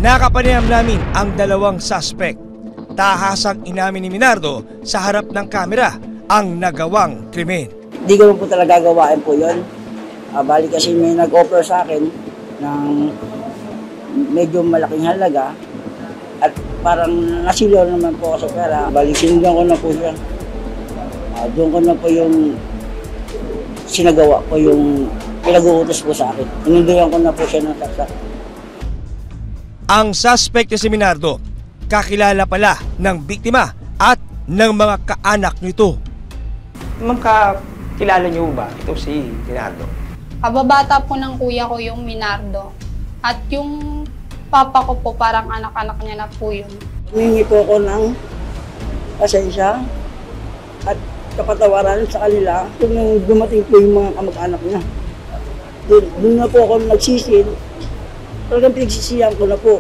Nakapanayam namin ang dalawang suspect. Tahasang inamin ni Minardo sa harap ng kamera ang nagawang krimen. Hindi ko po talaga gawain po yun. Bali kasi may nag-offer sa akin ng medyo malaking halaga at parang nasilaw naman po ako sa pera. Bali sinundan ko na po siya. Doon ko na po yung sinagawa ko yung pinag-uutos po sa akin. Inunduyan ko na po siya ng saksak. Ang suspect na si Minardo, kakilala pala ng biktima at ng mga kaanak nito. Ma'am, kilala niyo ba ito si Minardo? Kababata po ng kuya ko yung Minardo. At yung papa ko po parang anak-anak niya na po yun. Humingi po ako ng pasensya at kapatawaran sa kanila kung dumating po yung mga kamag-anak niya. Doon na po ako nagsisil. Talagang pinagsisiyan ko na po.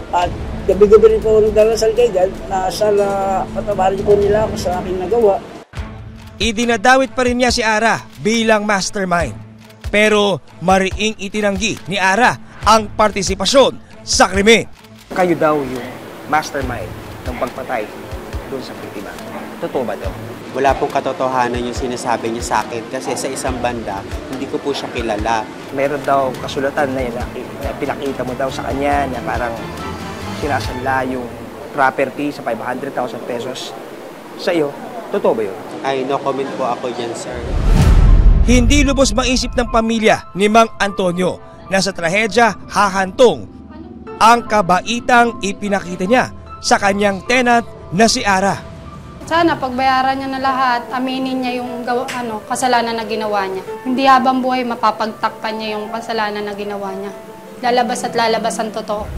At gabi-gabi rin po nagdarasal kay God na sana patawarin po nila ako sa aking nagawa. Idinadawit pa rin niya si Ara bilang mastermind. Pero mariing itinanggi ni Ara ang partisipasyon sa krimen. Kayo daw yung mastermind ng pagpatay doon sa biktima. Totoo ba daw? Wala pong katotohanan yung sinasabi niya sa akin kasi sa isang banda, hindi ko po siya kilala. Meron daw kasulatan na pinakita mo daw sa kanya na parang sinasanla yung property sa 500,000 pesos sa iyo. Totoo ba yun? Ay, no comment po ako dyan, sir. Hindi lubos maisip ng pamilya ni Mang Antonio na sa trahedya hahantong ang kabaitang ipinakita niya sa kanyang tenant na si Ara. Sana pagbayaran niya na lahat, aminin niya yung kasalanan na ginawa niya. Hindi habang buhay mapapagtakpan niya yung kasalanan na ginawa niya. Lalabas at lalabas ang totoo.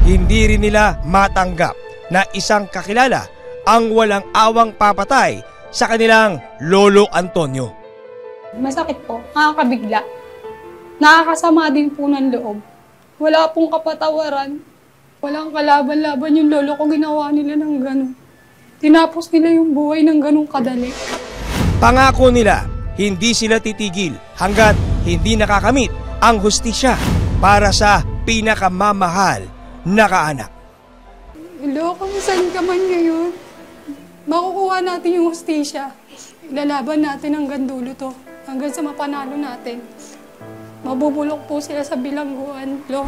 Hindi rin nila matanggap na isang kakilala ang walang awang papatay sa kanilang Lolo Antonio. Masakit po, nakakabigla. Nakakasama din po ng loob. Wala pong kapatawaran. Walang kalaban-laban yung lolo ko, ginawa nila ng gano'n. Tinapos nila yung buhay ng ganong kadali. Pangako nila, hindi sila titigil hanggat hindi nakakamit ang hustisya para sa pinakamamahal na kaanak. Lolo, kung saan ka man ngayon, makukuha natin yung hustisya. Ilalaban natin hanggang dulo to, hanggang sa mapanalo natin. Mabubulok po sila sa bilangguan, Lolo.